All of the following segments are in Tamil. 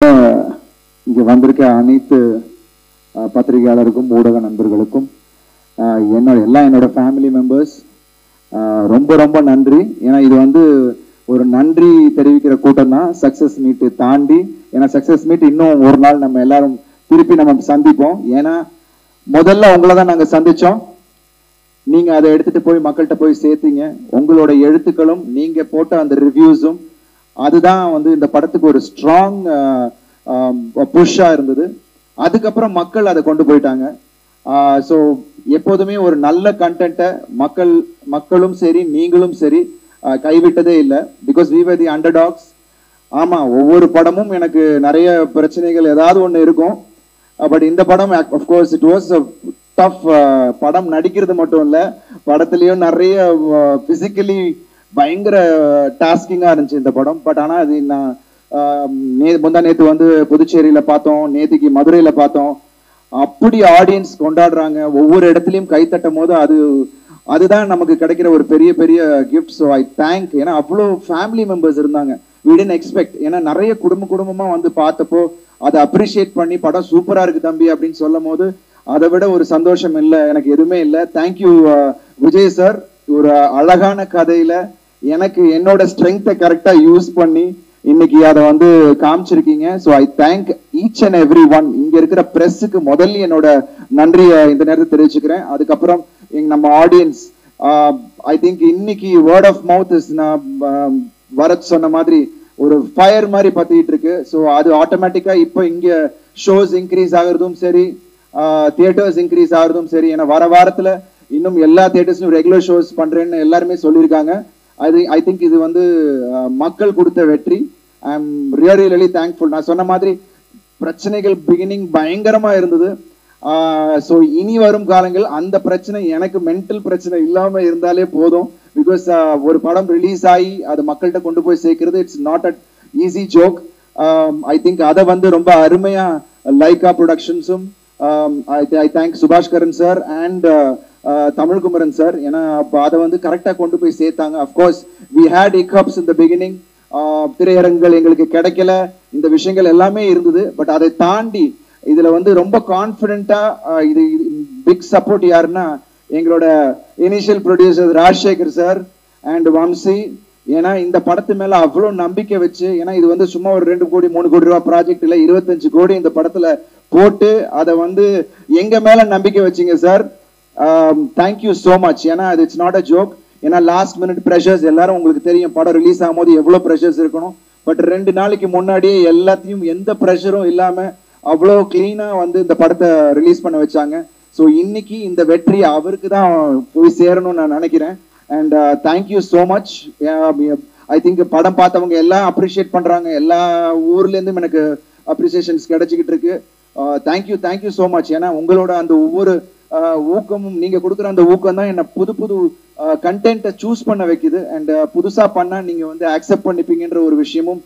இங்கே வந்திருக்க அனைத்து பத்திரிகையாளருக்கும் ஊடக நண்பர்களுக்கும் என்னோட ஃபேமிலி மெம்பர்ஸ் ரொம்ப ரொம்ப நன்றி. ஏன்னா இது வந்து ஒரு நன்றி தெரிவிக்கிற கூட்டம் தான். சக்சஸ் மீட் தாண்டி, ஏன்னா சக்சஸ் மீட் இன்னும் ஒரு நாள் நம்ம எல்லாரும் திருப்பி நம்ம சந்திப்போம். ஏன்னா முதல்ல உங்களை தான் நாங்கள் சந்திச்சோம். நீங்க அதை எடுத்துட்டு போய் மக்கள்கிட்ட போய் சேர்த்தீங்க. உங்களோட எழுத்துக்களும் நீங்க போட்ட அந்த ரிவ்யூஸும் அதுதான் வந்து இந்த படத்துக்கு ஒரு ஸ்ட்ராங் புஷ்ஷா இருந்தது. அதுக்கப்புறம் மக்கள் அதை கொண்டு போயிட்டாங்க. ஸோ எப்போதுமே ஒரு நல்ல கண்டென்ட்டை மக்களும் சரி நீங்களும் சரி கைவிட்டதே இல்லை. Because we were the underdogs. ஆமா, ஒவ்வொரு படமும் எனக்கு நிறைய பிரச்சனைகள் ஏதாவது ஒன்று இருக்கும். பட் இந்த படம் அஃப்கோர்ஸ் இட் வாஸ் டஃப். படம் நடிக்கிறது மட்டும் இல்லை, படத்துலயும் நிறைய பிசிக்கலி பயங்கர டாஸ்கிங்கா இருந்துச்சு இந்த படம். பட் ஆனால் அது நான் முந்தா நேற்று வந்து புதுச்சேரியில பார்த்தோம், நேற்றுக்கு மதுரையில பார்த்தோம். அப்படி ஆடியன்ஸ் கொண்டாடுறாங்க, ஒவ்வொரு இடத்துலையும் கை தட்டும் போது அதுதான் நமக்கு கிடைக்கிற ஒரு பெரிய பெரிய கிஃப்ட். So I thank. ஏன்னா அவ்வளோ ஃபேமிலி மெம்பர்ஸ் இருந்தாங்க. we didn't expect. ஏன்னா நிறைய குடும்பமா வந்து பார்த்தப்போ அதை அப்ரிஷியேட் பண்ணி படம் சூப்பரா இருக்கு தம்பி அப்படின்னு சொல்லும் போது அதை விட ஒரு சந்தோஷம் இல்லை, எனக்கு எதுவுமே இல்லை. Thank you Vijay sir. ஒரு அழகான கதையில எனக்கு என்னோட ஸ்ட்ரென்த்தை கரெக்டா யூஸ் பண்ணி இன்னைக்கு அதை வந்து காமிச்சிருக்கீங்க. So I thank each and every one. இங்க இருக்கிற பிரஸ்ஸுக்கு முதல்ல என்னோட நன்றியை இந்த நேரத்தை தெரிவிச்சுக்கிறேன். அதுக்கப்புறம் நம்ம ஆடியன்ஸ், ஐ திங்க் இன்னைக்கு வேர்ட் ஆஃப் மவுத் இஸ், நான் வரத் சொன்ன மாதிரி ஒரு ஃபயர் மாதிரி பத்திட்டு இருக்கு. ஸோ அது ஆட்டோமேட்டிக்கா இப்போ இங்க ஷோஸ் இன்க்ரீஸ் ஆகுறதும் சரி, தியேட்டர்ஸ் இன்க்ரீஸ் ஆகுறதும் சரி. ஏன்னா வர வாரத்துல இன்னும் எல்லா தியேட்டர்ஸ்லயும் ரெகுலர் ஷோஸ் பண்றேன்னு எல்லாருமே சொல்லியிருக்காங்க. ஐ திங்க் இது வந்து மக்கள் கொடுத்த வெற்றி. I am really thankful. நான் சொன்ன மாதிரி பிரச்சனைகள் பிகினிங் பயங்கரமா இருந்தது. ஸோ இனி வரும் காலங்கள் அந்த பிரச்சனை, எனக்கு மென்டல் பிரச்சனை இல்லாம இருந்தாலே போதும். பிகாஸ் ஒரு படம் ரிலீஸ் ஆகி அது மக்கள்கிட்ட கொண்டு போய் சேர்க்கிறது it's not a easy joke. I think அதை வந்து ரொம்ப அருமையா லைகா ப்ரொடக்ஷன்ஸும், I thank Subaskaran sir and Tamilkumaran sir. ஏன்னா அதை வந்து கரெக்டா கொண்டு போய் சேர்த்தாங்க. Of course we had hiccups in the beginning. திரையரங்குகள் எங்களுக்கு கிடைக்கல, இந்த விஷயங்கள் எல்லாமே இருந்தது. பட் அதை தாண்டி இதுல வந்து ரொம்ப கான்பிடென்டா இது பிக் சப்போர்ட் யாருன்னா எங்களோட initial producer Rajasekhar sir and Vamsi. ஏன்னா இந்த படத்து மேல அவ்வளோ நம்பிக்கை வச்சு, ஏன்னா இது வந்து சும்மா ஒரு 2 கோடி 3 கோடி ரூபாய் ப்ராஜெக்ட் இல்ல, 25 கோடி இந்த படத்துல போட்டு அதை வந்து எங்க மேல நம்பிக்கை வச்சிங்க சார். Thank you so much. ஏன்னா அது இட்ஸ் நாட் அ ஜோக். ஏன்னா லாஸ்ட் மினிட் ப்ரெஷர்ஸ் எல்லாரும் உங்களுக்கு தெரியும், படம் ரிலீஸ் ஆகும் போது எவ்வளவு ப்ரெஷர்ஸ் இருக்கணும். பட் 2 நாளைக்கு முன்னாடியே எல்லாத்தையும் எந்த ப்ரெஷரும் இல்லாம அவ்வளோ கிளீனா வந்து இந்த படத்தை ரிலீஸ் பண்ண வச்சாங்க. ஸோ இன்னைக்கு இந்த வெற்றி அவருக்கு தான் போய் சேரணும்னு நான் நினைக்கிறேன். And thank you so much. I think படம் பார்த்தவங்க எல்லாம் அப்ரிஷியேட் பண்றாங்க. எல்லா ஊர்ல இருந்தும் எனக்கு அப்ரிசியேஷன்ஸ் கிடைச்சிக்கிட்டு இருக்கு. Thank you so much. ஏன்னா உங்களோட அந்த ஒவ்வொரு ஊக்கமும், நீங்க கொடுக்குற அந்த ஊக்கம் தான் என்ன புது கண்டென்ட்டை சூஸ் பண்ண வைக்குது. அண்ட் புதுசா பண்ணா நீங்க வந்து அக்செப்ட் பண்ணிப்பீங்கன்ற ஒரு விஷயமும்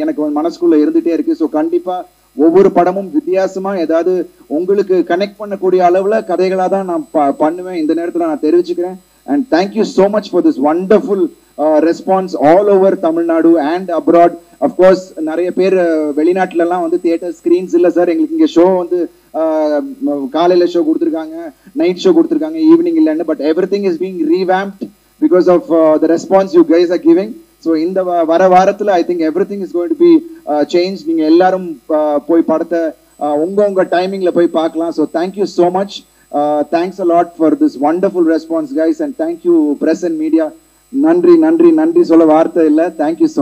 எனக்கு மனசுக்குள்ள இருந்துட்டே இருக்கு. ஸோ கண்டிப்பா ஒவ்வொரு படமும் வித்தியாசமா ஏதாவது உங்களுக்கு கனெக்ட் பண்ணக்கூடிய அளவுல கதைகளா தான் நான் பண்ணுவேன். இந்த நேரத்தில் நான் தெரிவிச்சுக்கிறேன். And thank you so much for this wonderful response all over Tamil Nadu and abroad. Of course நிறைய பேர் வெளிநாட்டுல எல்லாம் வந்து தியேட்டர் ஸ்கிரீன்ஸ் இல்லை சார், எங்களுக்கு இங்க ஷோ வந்து காலையில ஷோ கொடுத்துருக்காங்க, நைட் ஷோ கொடுத்துருக்காங்க, ஈவினிங் இல்லைன்னு. But everything is being revamped because of the response you guys are giving. So இந்த வர வாரத்தில் I think everything is going to be change. நீங்க எல்லாரும் போய் படத்தை உங்க டைமிங்ல போய் பார்க்கலாம். So thank you so much. Thanks a lot for this wonderful response guys. And thank you press and media. நன்றி சொல்ல வார்த்தை இல்லை. Thank you so much.